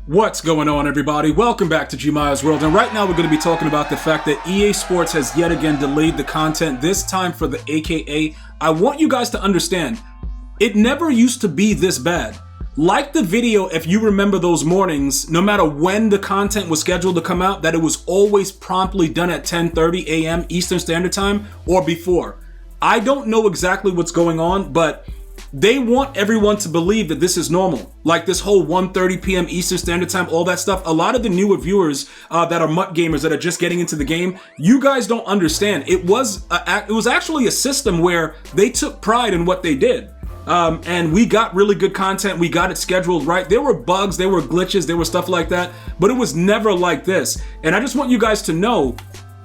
What's going on, everybody? Welcome back to GmiasWorld, and right now we're going to be talking about the fact that EA Sports has yet again delayed the content, this time for the AKA. I want you guys to understand, it never used to be this bad. Like the video, if you remember those mornings, no matter when the content was scheduled to come out, that it was always promptly done at 10:30 a.m. Eastern Standard Time or before. I don't know exactly what's going on, but they want everyone to believe that this is normal. Like this whole 1:30 p.m. Eastern Standard Time, all that stuff. A lot of the newer viewers that are MUT gamers that are just getting into the game, you guys don't understand. It was actually a system where they took pride in what they did. And we got really good content. We got it scheduled right. There were bugs, there were glitches, there were stuff like that, but it was never like this. And I just want you guys to know,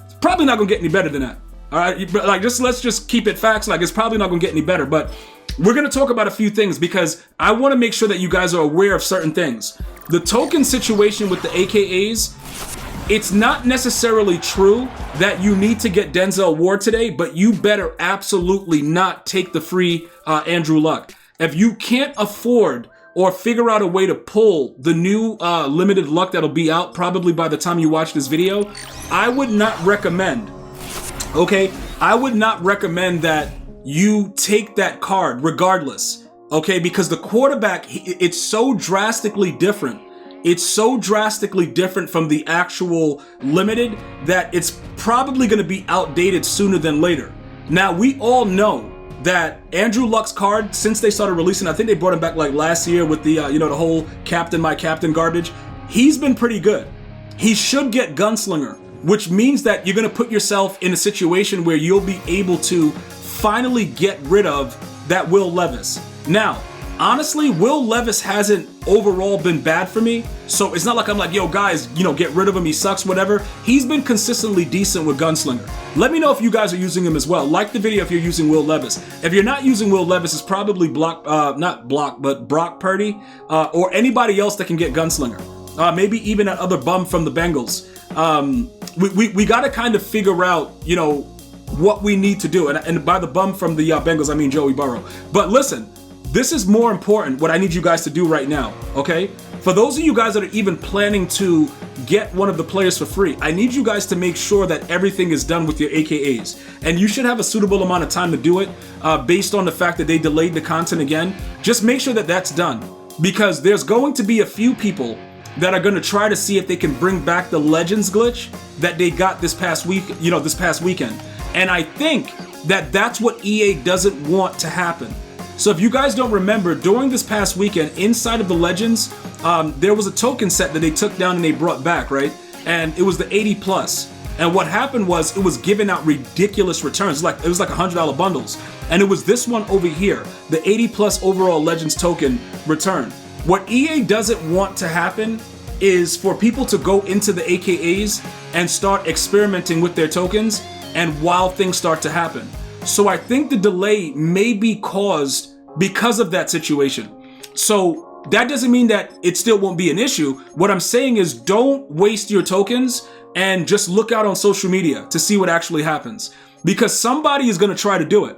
it's probably not gonna get any better than that. All right, like let's just keep it facts. Like it's probably not gonna get any better, but we're going to talk about a few things because I want to make sure that you guys are aware of certain things. The token situation with the AKAs, it's not necessarily true that you need to get Denzel Ward today, but you better absolutely not take the free Andrew Luck. If you can't afford or figure out a way to pull the new limited luck that'll be out probably by the time you watch this video, I would not recommend, okay? I would not recommend that you take that card regardless, okay? Because the quarterback, it's so drastically different. It's so drastically different from the actual limited that it's probably going to be outdated sooner than later. Now, we all know that Andrew Luck's card, since they started releasing, I think they brought him back like last year with the, the whole Captain My Captain garbage. He's been pretty good. He should get Gunslinger, which means that you're going to put yourself in a situation where you'll be able to finally get rid of that Will Levis. Now, honestly, Will Levis hasn't overall been bad for me, so it's not like I'm like, yo guys, get rid of him, he sucks, whatever. He's been consistently decent with Gunslinger. Let me know if you guys are using him as well. Like the video if you're using Will Levis. If you're not using Will Levis, it's probably Brock Purdy, or anybody else that can get Gunslinger. Maybe even that other bum from the Bengals. We got to kind of figure out, what we need to do. And by the bum from the Bengals, I mean Joey Burrow. But listen, this is more important, what I need you guys to do right now, okay? For those of you guys that are even planning to get one of the players for free, I need you guys to make sure that everything is done with your AKAs. And you should have a suitable amount of time to do it based on the fact that they delayed the content again. Just make sure that that's done, because there's going to be a few people that are going to try to see if they can bring back the Legends glitch that they got this past week, this past weekend. And I think that that's what EA doesn't want to happen. So if you guys don't remember, during this past weekend, inside of the Legends, there was a token set that they took down and they brought back, right? And it was the 80+. And what happened was it was giving out ridiculous returns. It was like $100 bundles. And it was this one over here, the 80+ overall Legends token return. What EA doesn't want to happen is for people to go into the AKAs and start experimenting with their tokens and wild things start to happen. So I think the delay may be caused because of that situation. So that doesn't mean that it still won't be an issue. What I'm saying is don't waste your tokens and just look out on social media to see what actually happens. Because somebody is going to try to do it.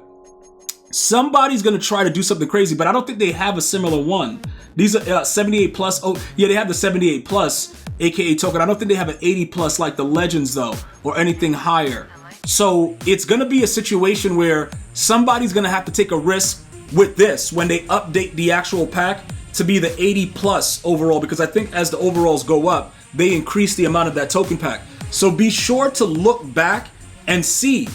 Somebody's going to try to do something crazy, but I don't think they have a similar one. These are 78+. Oh, yeah, they have the 78+, aka token. I don't think they have an 80+ like the Legends, though, or anything higher. So it's going to be a situation where somebody's going to have to take a risk with this when they update the actual pack to be the 80+ overall, because I think as the overalls go up, they increase the amount of that token pack. So be sure to look back and see,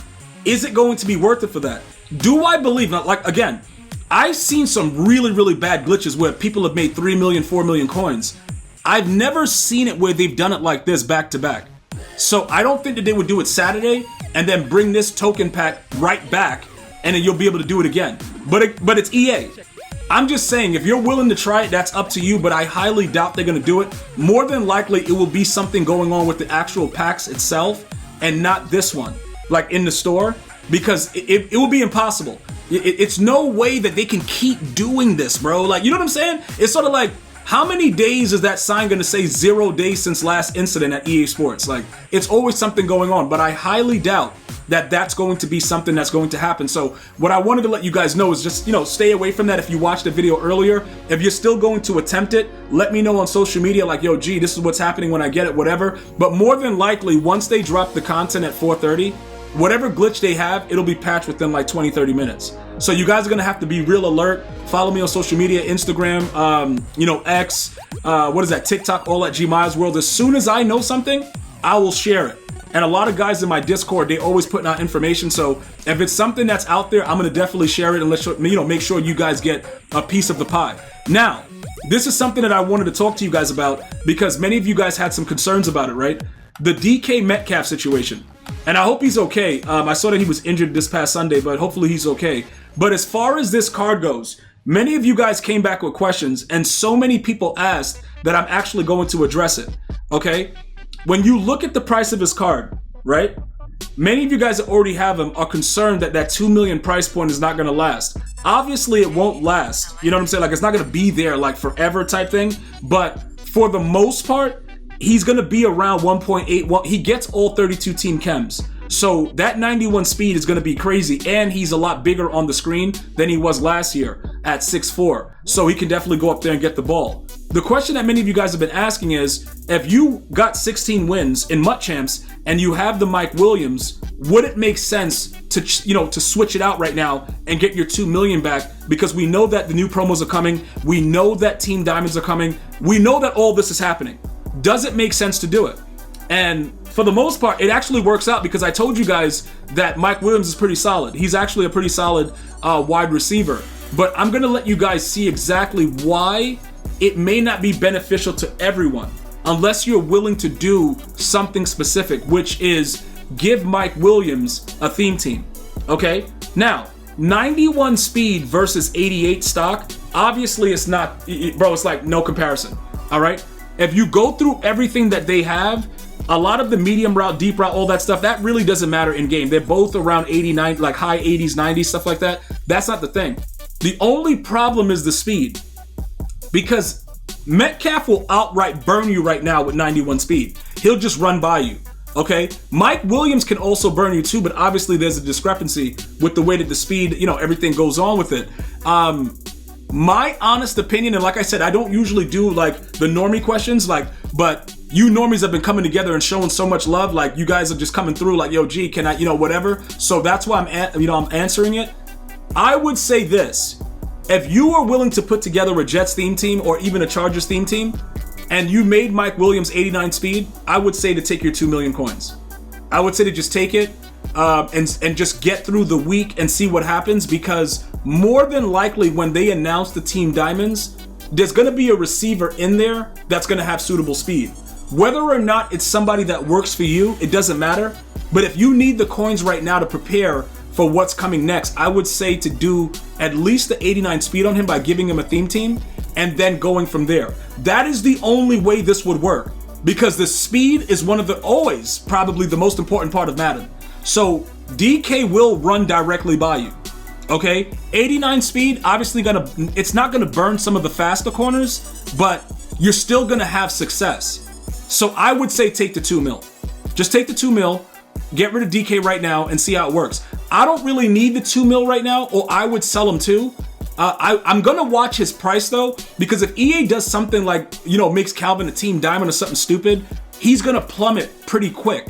is it going to be worth it for that? Do I believe, like, again, I've seen some really, really bad glitches where people have made 3 million, 4 million coins. I've never seen it where they've done it like this back to back. So I don't think that they would do it Saturday and then bring this token pack right back and then you'll be able to do it again. But it's EA. I'm just saying, if you're willing to try it, that's up to you, but I highly doubt they're going to do it. More than likely, it will be something going on with the actual packs itself and not this one, like in the store, because it will be impossible. It's no way that they can keep doing this, bro. Like, you know what I'm saying? It's sort of like, How many days is that sign going to say 0 days since last incident at EA Sports? Like, it's always something going on, but I highly doubt that that's going to be something that's going to happen. So what I wanted to let you guys know is just, stay away from that if you watched the video earlier. If you're still going to attempt it, let me know on social media, like, yo, G, this is what's happening when I get it, whatever. But more than likely, once they drop the content at 4:30, whatever glitch they have, it'll be patched within like 20-30 minutes. So you guys are going to have to be real alert. Follow me on social media, Instagram, X, TikTok, all at GmiasWorld. As soon as I know something, I will share it. And a lot of guys in my Discord, they always putting out information. So if it's something that's out there, I'm going to definitely share it and make sure you guys get a piece of the pie. Now, this is something that I wanted to talk to you guys about because many of you guys had some concerns about it, right? The DK Metcalf situation. And I hope he's okay. I saw that he was injured this past Sunday, but hopefully he's okay. But as far as this card goes, many of you guys came back with questions, and so many people asked that I'm actually going to address it, okay? When you look at the price of his card, right? Many of you guys that already have him are concerned that that 2 million price point is not going to last. Obviously, it won't last. You know what I'm saying? Like, it's not going to be there like forever type thing. But for the most part, he's going to be around 1.8. He gets all 32 team chems. So that 91 speed is going to be crazy, and he's a lot bigger on the screen than he was last year at 6'4". So he can definitely go up there and get the ball. The question that many of you guys have been asking is, if you got 16 wins in MUT champs and you have the Mike Williams, would it make sense to switch it out right now and get your 2 million back? Because we know that the new promos are coming. We know that team diamonds are coming. We know that all this is happening. Does it make sense to do it? And for the most part, it actually works out because I told you guys that Mike Williams is pretty solid. He's actually a pretty solid wide receiver. But I'm going to let you guys see exactly why it may not be beneficial to everyone unless you're willing to do something specific, which is give Mike Williams a theme team. Okay? Now, 91 speed versus 88 stock, obviously it's not, bro, it's like no comparison. All right? If you go through everything that they have, a lot of the medium route, deep route, all that stuff, that really doesn't matter in game. They're both around 89, like high 80s, 90s, stuff like that. That's not the thing. The only problem is the speed, because Metcalf will outright burn you right now with 91 speed. He'll just run by you. Okay? Mike Williams can also burn you too, but obviously there's a discrepancy with the way that the speed, everything goes on with it. My honest opinion, and like I said, I don't usually do like the normie questions, but you normies have been coming together and showing so much love. Like, you guys are just coming through like, yo, G, can I, whatever. So that's why I'm answering it. I would say this: if you are willing to put together a Jets theme team or even a Chargers theme team, and you made Mike Williams 89 speed, I would say to take your 2 million coins. I would say to just take it and just get through the week and see what happens, because more than likely when they announce the team diamonds, there's going to be a receiver in there that's going to have suitable speed. Whether or not it's somebody that works for you, it doesn't matter. But if you need the coins right now to prepare for what's coming next, I would say to do at least the 89 speed on him by giving him a theme team and then going from there. That is the only way this would work, because the speed is one of the always probably the most important part of Madden. So DK will run directly by you. Okay, 89 speed, obviously it's not gonna burn some of the faster corners, but you're still gonna have success. So I would say take the 2 mil. Just take the 2 mil, get rid of DK right now and see how it works. I don't really need the 2 mil right now, or I would sell him too. I'm gonna watch his price though, because if EA does something like, makes Calvin a team diamond or something stupid, he's gonna plummet pretty quick.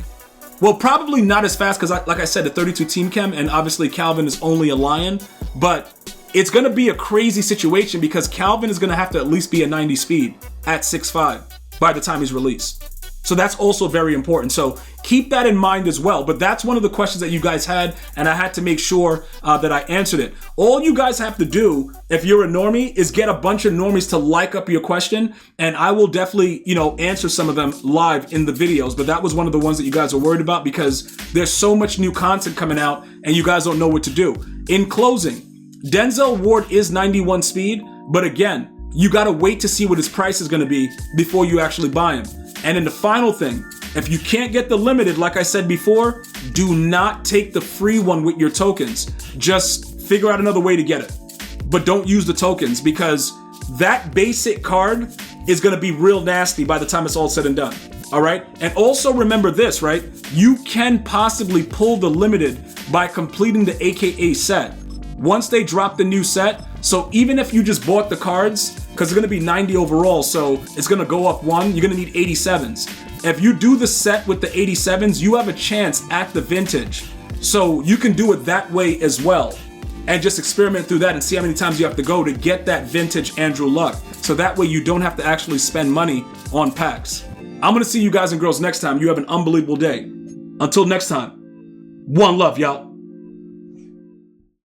Well, probably not as fast, because like I said, the 32 team chem, and obviously Calvin is only a Lion, but it's going to be a crazy situation because Calvin is going to have to at least be a 90 speed at 6'5" by the time he's released. So that's also very important. So keep that in mind as well. But that's one of the questions that you guys had, and I had to make sure that I answered it. All you guys have to do, if you're a normie, is get a bunch of normies to like up your question, and I will definitely, answer some of them live in the videos. But that was one of the ones that you guys are worried about, because there's so much new content coming out and you guys don't know what to do. In closing, Denzel Ward is 91 speed, but again, you got to wait to see what his price is going to be before you actually buy him. And then the final thing, if you can't get the limited, like I said before, do not take the free one with your tokens. Just figure out another way to get it. But don't use the tokens, because that basic card is going to be real nasty by the time it's all said and done. All right? And also remember this, right? You can possibly pull the limited by completing the AKA set. Once they drop the new set, so even if you just bought the cards, because it's going to be 90 overall, so it's going to go up one, you're going to need 87s. If you do the set with the 87s, you have a chance at the vintage. So you can do it that way as well. And just experiment through that and see how many times you have to go to get that vintage Andrew Luck. So that way you don't have to actually spend money on packs. I'm going to see you guys and girls next time. You have an unbelievable day. Until next time, one love, y'all.